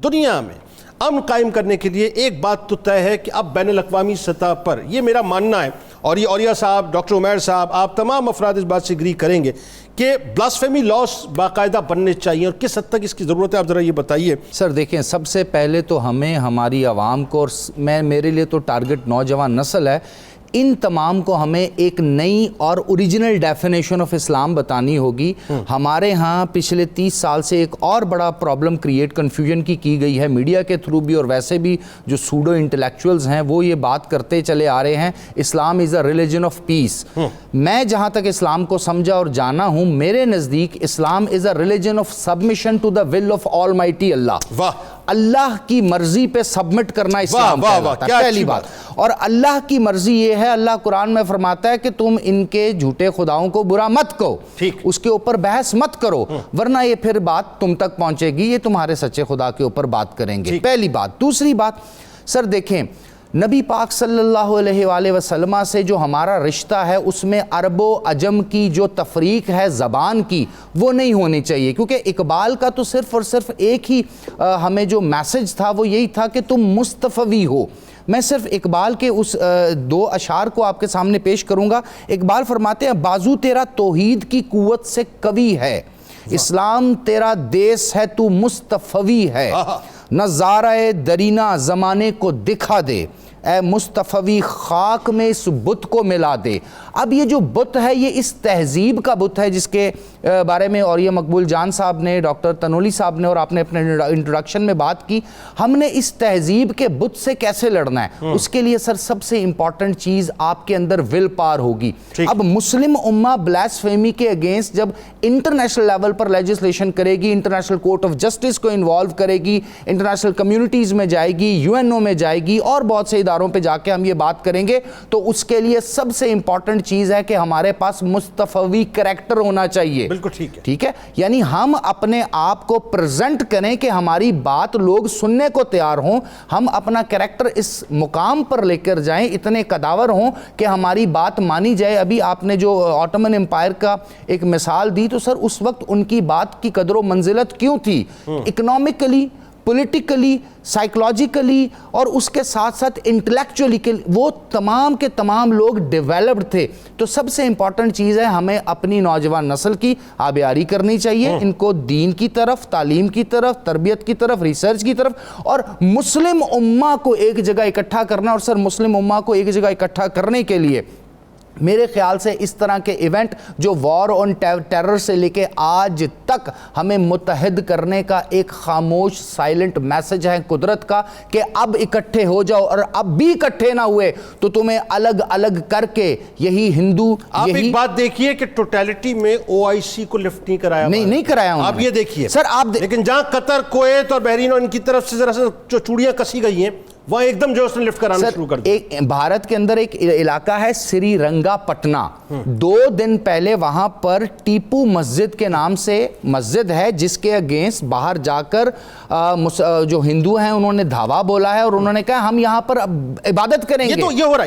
دنیا میں امن قائم کرنے کے لیے ایک بات تو طے ہے کہ اب بین الاقوامی سطح پر، یہ میرا ماننا ہے، اور یہ اولیاء صاحب، ڈاکٹر عمیر صاحب، آپ تمام افراد اس بات سے اگری کریں گے کہ بلاسفیمی لاس باقاعدہ بننے چاہیے، اور کس حد تک اس کی ضرورت ہے، آپ ذرا یہ بتائیے۔ سر دیکھیں، سب سے پہلے تو ہمیں ہماری عوام کو، اور میرے لیے تو ٹارگٹ نوجوان نسل ہے، ان تمام کو ہمیں ایک نئی اور اوریجنل ڈیفینیشن آف اسلام بتانی ہوگی۔ ہمارے ہاں پچھلے 30 سال سے ایک اور بڑا پرابلم کریٹ کنفیوژن کی گئی ہے، میڈیا کے تھرو بھی اور ویسے بھی جو سوڈو انٹلیکچوئلز ہیں وہ یہ بات کرتے چلے آ رہے ہیں اسلام is a religion of peace. میں جہاں تک اسلام کو سمجھا اور جانا ہوں، میرے نزدیک Islam is a religion of submission to the will of almighty Allah. Allah کی مرضی پہ سبمٹ کرنا اسلام کہلاتا ہے، پہلی بات۔ اور اللہ کی مرضی یہ ہے، اللہ قرآن میں فرماتا ہے کہ تم ان کے جھوٹے خداؤں کو برا مت کہو، اس کے اوپر بحث مت کرو، ورنہ یہ پھر بات تم تک پہنچے گی، یہ تمہارے سچے خدا کے اوپر بات کریں گے، پہلی بات۔ دوسری بات، سر دیکھیں، نبی پاک صلی اللہ علیہ وآلہ وسلم سے جو ہمارا رشتہ ہے اس میں عرب و عجم کی جو تفریق ہے زبان کی، وہ نہیں ہونی چاہیے، کیونکہ اقبال کا تو صرف اور صرف ایک ہی ہمیں جو میسج تھا وہ یہی تھا کہ تم مصطفوی ہو۔ میں صرف اقبال کے اس 2 اشعار کو آپ کے سامنے پیش کروں گا۔ اقبال فرماتے ہیں، بازو تیرا توحید کی قوت سے قوی ہے، اسلام تیرا دیس ہے تو مصطفوی ہے، نظارہ درینہ زمانے کو دکھا دے، اے مصطفوی خاک میں اس بت کو ملا دے۔ اب یہ جو بت ہے یہ اس تہذیب کا بت ہے جس کے بارے میں اور یہ مقبول جان صاحب نے، ڈاکٹر تنولی صاحب نے اور آپ نے اپنے انٹروڈکشن میں بات کی۔ ہم نے اس تہذیب کے بت سے کیسے لڑنا ہے؟ اس کے لیے سر سب سے امپورٹنٹ چیز آپ کے اندر ول پاور ہوگی۔ اب مسلم امہ بلاسفیمی کے اگینسٹ جب انٹرنیشنل لیول پر لیجسلیشن کرے گی، انٹرنیشنل کورٹ آف جسٹس کو انوالو کرے گی، انٹرنیشنل کمیونٹیز میں جائے گی، UN میں جائے گی، اور بہت سے اداروں پہ جا کے ہم یہ بات کریں گے، تو اس کے لیے سب سے امپورٹنٹ چیز ہے کہ ہمارے پاس مصطفوی کریکٹر ہونا چاہیے۔ بالکل ٹھیک ہے، ٹھیک ہے، یعنی ہم اپنے آپ کو پریزنٹ کریں کہ ہماری بات لوگ سننے کو تیار ہوں، ہم اپنا کریکٹر اس مقام پر لے کر جائیں، اتنے قداور ہوں کہ ہماری بات مانی جائے۔ ابھی آپ نے جو آٹومن امپائر کا ایک مثال دی، تو سر اس وقت ان کی بات کی قدر و منزلت کیوں تھی؟ اکنامکلی، پولیٹیکلی، سائیکلوجیکلی اور اس کے ساتھ ساتھ انٹلیکچولی، وہ تمام کے تمام لوگ ڈیولپڈ تھے۔ تو سب سے امپورٹنٹ چیز ہے ہمیں اپنی نوجوان نسل کی آبیاری کرنی چاہیے، ان کو دین کی طرف، تعلیم کی طرف، تربیت کی طرف، ریسرچ کی طرف، اور مسلم امہ کو ایک جگہ اکٹھا کرنا۔ اور سر مسلم امہ کو ایک جگہ اکٹھا کرنے کے لیے میرے خیال سے اس طرح کے ایونٹ جو وار آن ٹیرر سے لے کے آج تک ہمیں متحد کرنے کا ایک خاموش سائلنٹ میسج ہے قدرت کا کہ اب اکٹھے ہو جاؤ، اور اب بھی اکٹھے نہ ہوئے تو تمہیں الگ الگ کر کے یہی ہندو، آپ ایک بات دیکھیے کہ ٹوٹیلٹی میں OIC کو لفٹ نہیں کرایا، نہیں کرایا ہوں، آپ یہ دیکھیے سر آپ لیکن جہاں قطر، کویت اور بحرین اور ان کی طرف سے ذرا سے جو چوڑیاں کسی گئی ہیں، وہاں ایک دم جو اس نے لفٹ کرانا شروع کر دیا۔ بھارت کے اندر ایک علاقہ ہے سری رنگا پٹنہ، 2 دن پہلے وہاں پر ٹیپو مسجد کے نام سے مسجد ہے جس کے اگینسٹ باہر جا کر جو ہندو ہیں انہوں نے دھاوا بولا ہے، اور انہوں نے کہا ہم یہاں پر عبادت کریں گے۔ یہ تو یہ ہو رہا ہے۔